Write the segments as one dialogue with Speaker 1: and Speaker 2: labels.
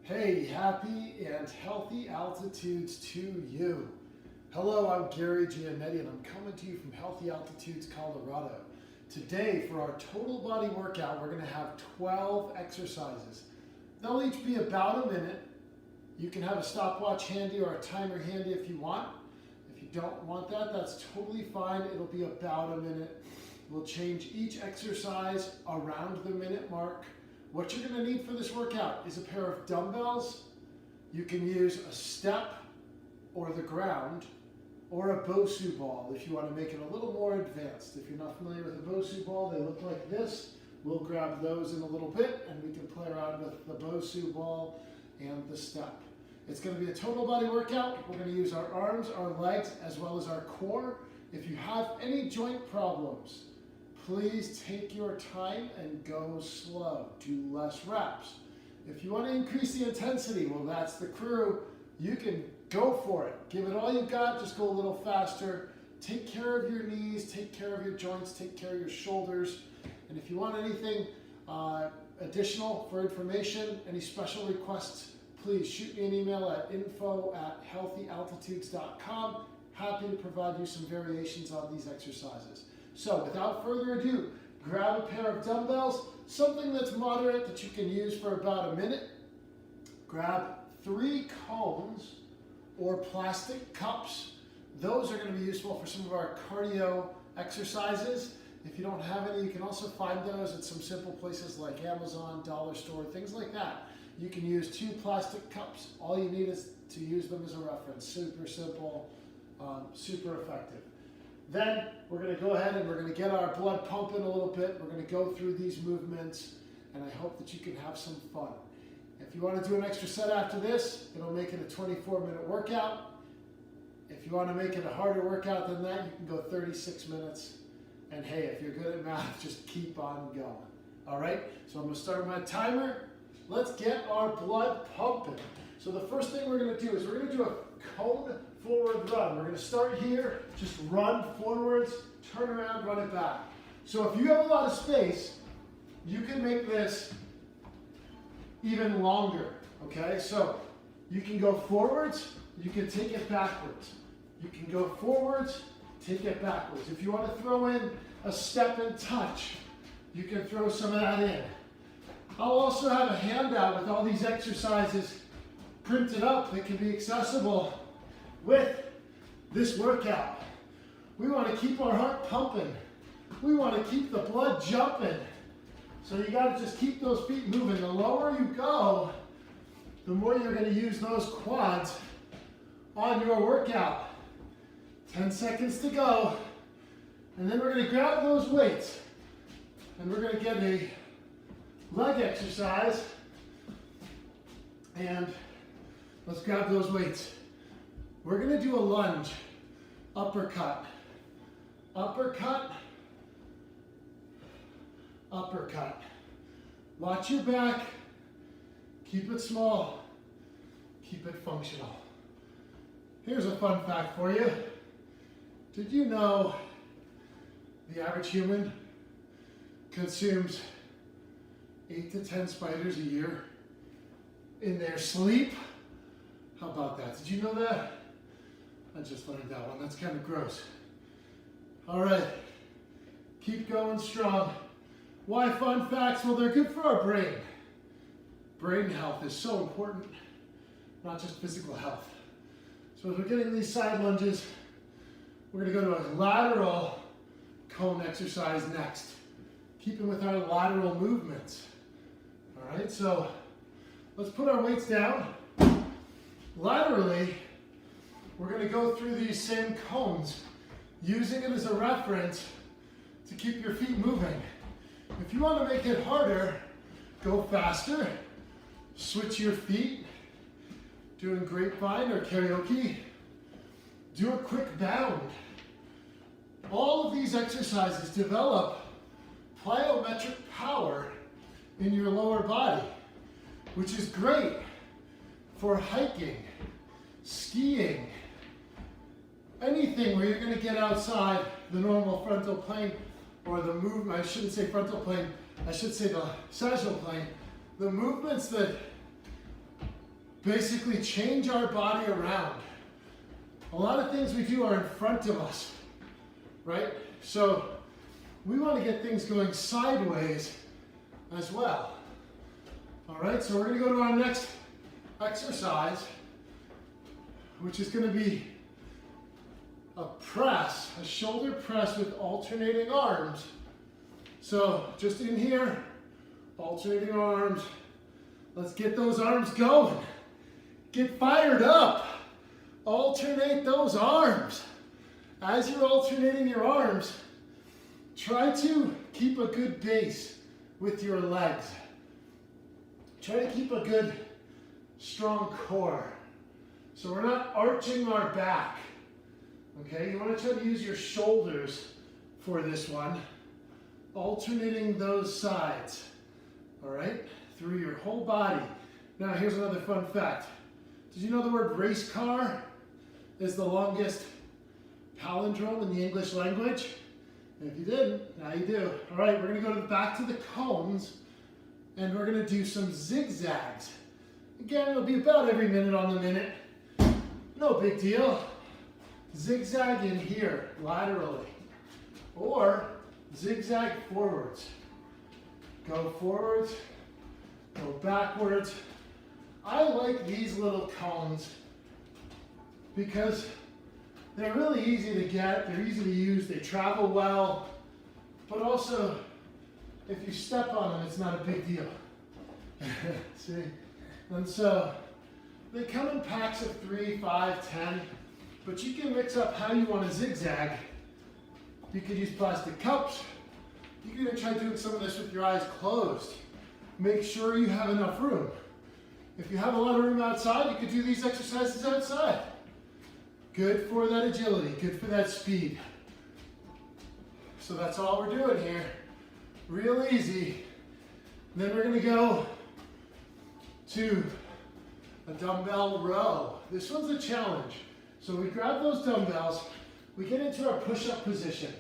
Speaker 1: Hey, happy and healthy altitudes to you. Hello, I'm Gary Giannetti and I'm coming to you from Healthy Altitudes, Colorado. Today, for our total body workout, we're going to have 12 exercises. They'll each be about a minute. You can have a stopwatch handy or a timer handy if you want. If you don't want that, that's totally fine. It'll be about a minute. We'll change each exercise around the minute mark. What you're going to need for this workout is a pair of dumbbells. You can use a step or the ground or a Bosu ball if you want to make it a little more advanced. If you're not familiar with a Bosu ball, they look like this. We'll grab those in a little bit and we can play around with the Bosu ball and the step. It's going to be a total body workout. We're going to use our arms, our legs, as well as our core. If you have any joint problems, please take your time and go slow. Do less reps. If you want to increase the intensity, well, that's the crew. You can go for it. Give it all you got. Just go a little faster. Take care of your knees. Take care of your joints. Take care of your shoulders. And if you want anything additional for information, any special requests, please shoot me an email at info@healthyaltitudes.com. Happy to provide you some variations on these exercises. So without further ado, grab a pair of dumbbells, something that's moderate that you can use for about a minute. Grab 3 cones or plastic cups. Those are going to be useful for some of our cardio exercises. If you don't have any, you can also find those at some simple places like Amazon, Dollar Store, things like that. You can use 2 plastic cups. All you need is to use them as a reference. Super simple, super effective. Then we're going to go ahead and we're going to get our blood pumping a little bit. We're going to go through these movements and I hope that you can have some fun. If you want to do an extra set after this, it'll make it a 24-minute workout. If you want to make it a harder workout than that, you can go 36 minutes. And hey, if you're good at math, just keep on going. All right, so I'm going to start my timer. Let's get our blood pumping. So the first thing we're going to do is we're going to do a cone forward run. We're going to start here, just run forwards, turn around, run it back. So if you have a lot of space, you can make this even longer, okay? So you can go forwards, you can take it backwards. You can go forwards, take it backwards. If you want to throw in a step and touch, you can throw some of that in. I'll also have a handout with all these exercises printed up that can be accessible with this workout. We want to keep our heart pumping. We want to keep the blood jumping. So you got to just keep those feet moving. The lower you go, the more you're going to use those quads on your workout. 10 seconds to go. And then we're going to grab those weights. And we're going to get a leg exercise. And let's grab those weights. We're going to do a lunge, uppercut, uppercut, uppercut. Watch your back, keep it small, keep it functional. Here's a fun fact for you. Did you know the average human consumes 8 to 10 spiders a year in their sleep? How about that? Did you know that? I just learned that one. That's kind of gross. All right. Keep going strong. Why fun facts? Well, they're good for our brain. Brain health is so important, not just physical health. So as we're getting these side lunges, we're going to go to a lateral cone exercise next. Keeping with our lateral movements. All right, so let's put our weights down. Laterally, we're going to go through these same cones, using it as a reference to keep your feet moving. If you want to make it harder, go faster, switch your feet, doing grapevine or karaoke, do a quick bound. All of these exercises develop plyometric power in your lower body, which is great for hiking, skiing, anything where you're going to get outside the normal frontal plane or the movement. I shouldn't say frontal plane, I should say the sagittal plane. The movements that basically change our body around. A lot of things we do are in front of us, right? So we want to get things going sideways as well. All right, so we're going to go to our next exercise, which is going to be a press, a shoulder press with alternating arms. So just in here, alternating arms. Let's get those arms going. Get fired up. Alternate those arms. As you're alternating your arms, try to keep a good base with your legs. Try to keep a good, strong core. So we're not arching our back. Okay, you want to try to use your shoulders for this one. Alternating those sides. All right, through your whole body. Now here's another fun fact. Did you know the word race car is the longest palindrome in the English language? If you didn't, now you do. All right, we're going to go back to the cones, and we're going to do some zigzags. Again, it'll be about every minute on the minute. No big deal. Zigzag in here, laterally. Or zigzag forwards. Go forwards, go backwards. I like these little cones because they're really easy to get, they're easy to use, they travel well, but also if you step on them, it's not a big deal. See? And so they come in packs of 3, 5, 10, but you can mix up how you want to zigzag. You could use plastic cups. You can even try doing some of this with your eyes closed. Make sure you have enough room. If you have a lot of room outside, you could do these exercises outside. Good for that agility, good for that speed. So that's all we're doing here. Real easy. Then we're going to go to a dumbbell row. This one's a challenge. So we grab those dumbbells, we get into our push-up position.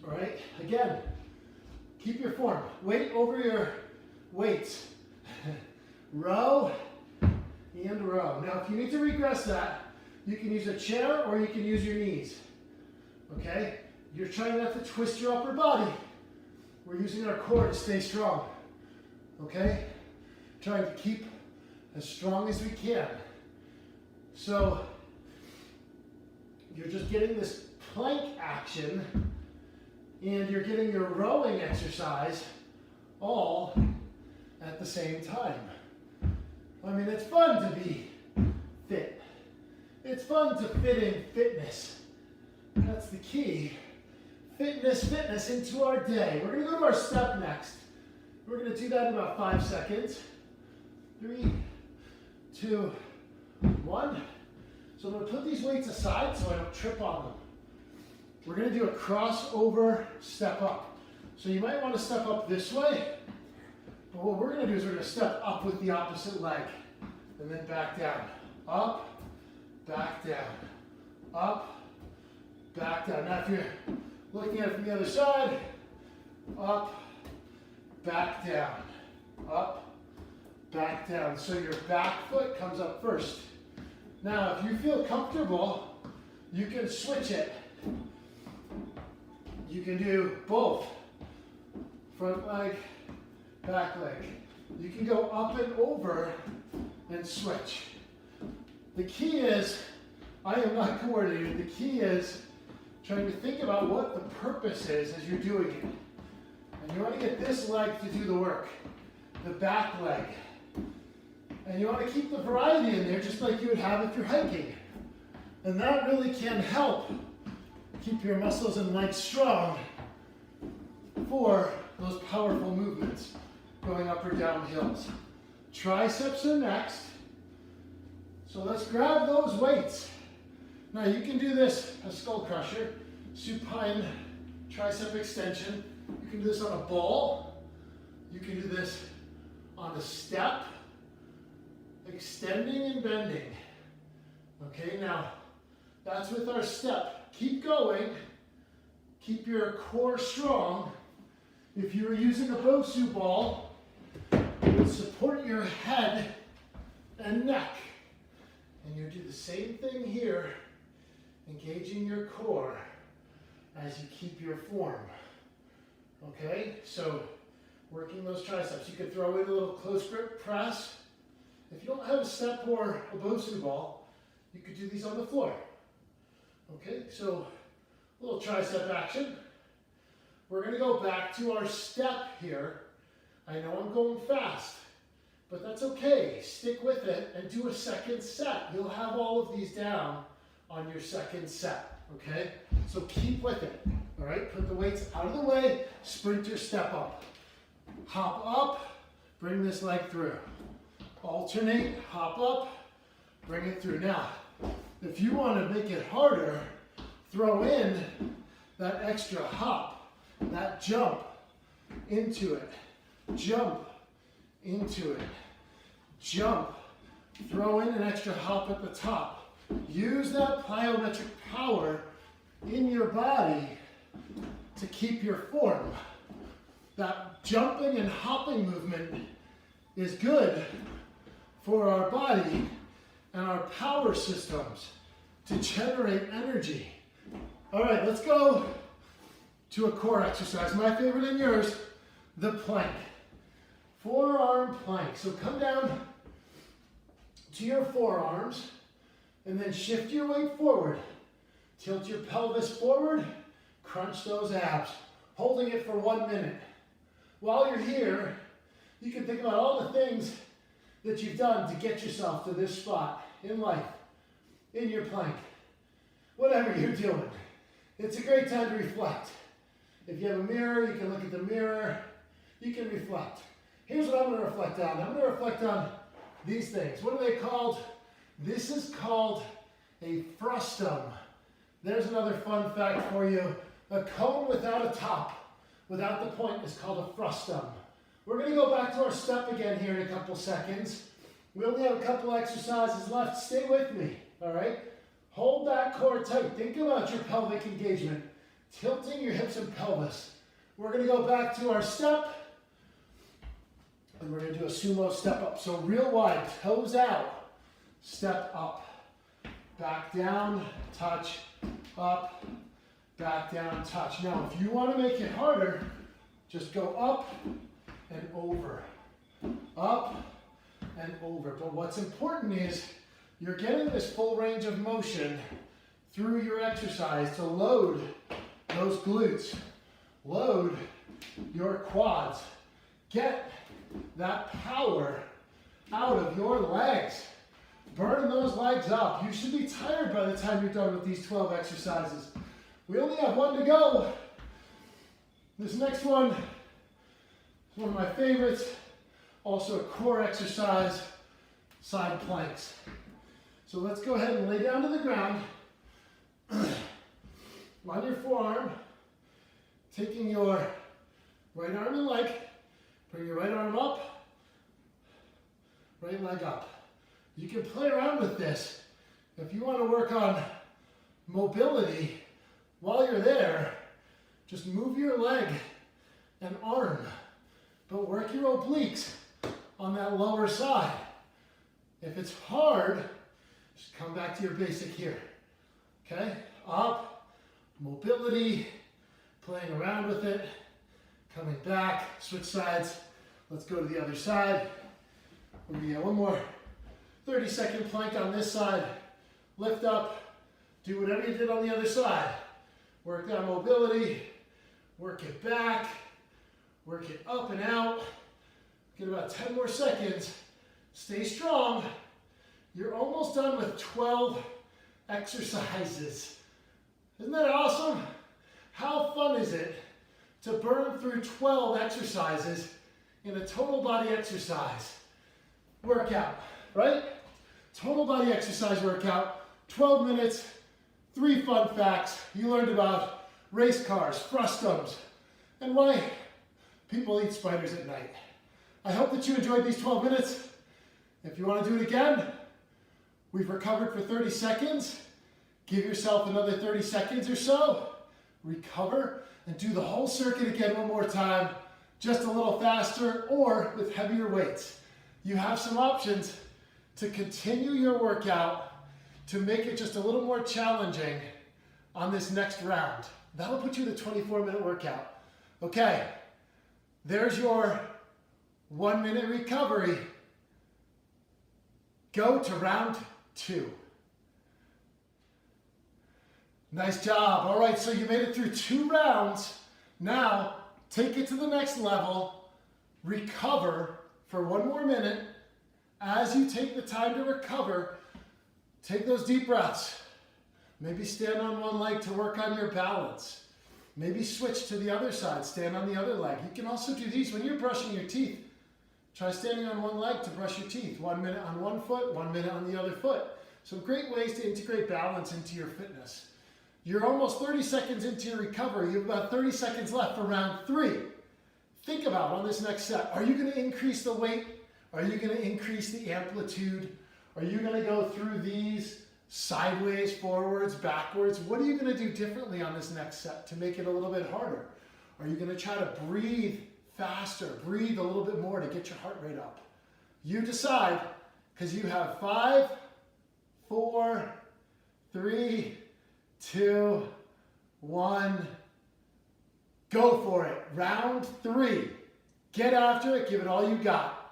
Speaker 1: All right, again, keep your form. Weight over your weights. Row and row. Now, if you need to regress that, you can use a chair or you can use your knees. Okay? You're trying not to twist your upper body. We're using our core to stay strong. Okay? Trying to keep as strong as we can. So, you're just getting this plank action and you're getting your rowing exercise all at the same time. I mean, it's fun to be fit. It's fun to fit in fitness. That's the key. Fitness into our day. We're going to go to our step next. We're going to do that in about 5 seconds. 3, 2, 1. So I'm going to put these weights aside so I don't trip on them. We're going to do a crossover step up. So you might want to step up this way. But what we're going to do is we're going to step up with the opposite leg. And then back down. Up, back down. Up, back down. Now if you're looking at it from the other side, up, back down. Up, back down. So your back foot comes up first. Now if you feel comfortable, you can switch it. You can do both. Front leg, back leg. You can go up and over and switch. The key is, I am not coordinated, the key is trying to think about what the purpose is as you're doing it. And you want to get this leg to do the work, the back leg. And you want to keep the variety in there just like you would have if you're hiking. And that really can help keep your muscles and legs strong for those powerful movements going up or down hills. Triceps are next. So let's grab those weights. Now you can do this, a skull crusher, supine tricep extension. You can do this on a ball. You can do this on a step, extending and bending. Okay, now that's with our step. Keep going. Keep your core strong. If you were using a Bosu ball, it would support your head and neck. And you do the same thing here, engaging your core as you keep your form. Okay, so working those triceps. You could throw in a little close grip press. If you don't have a step or a Bosu ball, you could do these on the floor. Okay, so a little tricep action. We're going to go back to our step here. I know I'm going fast, but that's okay. Stick with it and do a second set. You'll have all of these down on your second set, okay? So keep with it, all right? Put the weights out of the way, sprint your step up. Hop up, bring this leg through. Alternate, hop up, bring it through. Now, if you want to make it harder, throw in that extra hop, that jump into it, jump into it, jump. Throw in an extra hop at the top. Use that plyometric power in your body to keep your form. That jumping and hopping movement is good for our body and our power systems to generate energy. All right, let's go to a core exercise. My favorite and yours, the plank. Forearm plank. So come down to your forearms and then shift your weight forward. Tilt your pelvis forward, crunch those abs, holding it for 1 minute. While you're here, you can think about all the things that you've done to get yourself to this spot in life, in your plank, whatever you're doing. It's a great time to reflect. If you have a mirror, you can look at the mirror, you can reflect. Here's what I'm going to reflect on. I'm going to reflect on these things. What are they called? This is called a frustum. There's another fun fact for you. A cone without a top, without the point, is called a frustum. We're going to go back to our step again here in a couple seconds. We only have a couple exercises left. Stay with me, all right? Hold that core tight. Think about your pelvic engagement, tilting your hips and pelvis. We're going to go back to our step, and we're going to do a sumo step up. So real wide, toes out, step up, back down, touch, up, back down, touch. Now, if you want to make it harder, just go up and over, up and over. But what's important is you're getting this full range of motion through your exercise to load those glutes, load your quads, get that power out of your legs. Burn those legs up. You should be tired by the time you're done with these 12 exercises. We only have 1 to go. This next one is one of my favorites. Also a core exercise, side planks. So let's go ahead and lay down to the ground. On your forearm, taking your right arm and leg, bring your right arm up, right leg up. You can play around with this. If you want to work on mobility while you're there, just move your leg and arm, but work your obliques on that lower side. If it's hard, just come back to your basic here. Okay? Up, mobility, playing around with it, coming back, switch sides. Let's go to the other side. We're gonna get one more 30-second plank on this side. Lift up, do whatever you did on the other side. Work that mobility, work it back, work it up and out. Get about 10 more seconds. Stay strong. You're almost done with 12 exercises. Isn't that awesome? How fun is it to burn through 12 exercises in a total body exercise workout, right? Total body exercise workout, 12 minutes, 3 fun facts. You learned about race cars, frustums, and why people eat spiders at night. I hope that you enjoyed these 12 minutes. If you want to do it again, we've recovered for 30 seconds. Give yourself another 30 seconds or so. Recover and do the whole circuit again one more time, just a little faster or with heavier weights. You have some options to continue your workout to make it just a little more challenging on this next round. That'll put you in a 24-minute workout. Okay, there's your 1-minute recovery. Go to round 2. Nice job. All right, so you made it through 2 rounds. Now, take it to the next level. Recover for 1 more minute. As you take the time to recover, take those deep breaths. Maybe stand on one leg to work on your balance. Maybe switch to the other side, stand on the other leg. You can also do these when you're brushing your teeth. Try standing on one leg to brush your teeth. 1 minute on one foot, 1 minute on the other foot. So great ways to integrate balance into your fitness. You're almost 30 seconds into your recovery. You have about 30 seconds left for round 3. Think about on this next set, are you going to increase the weight? Are you going to increase the amplitude? Are you going to go through these sideways, forwards, backwards? What are you going to do differently on this next set to make it a little bit harder? Are you going to try to breathe faster, breathe a little bit more to get your heart rate up? You decide, because you have 5, 4, 3, 2, 1. Go for it. Round 3. Get after it. Give it all you got.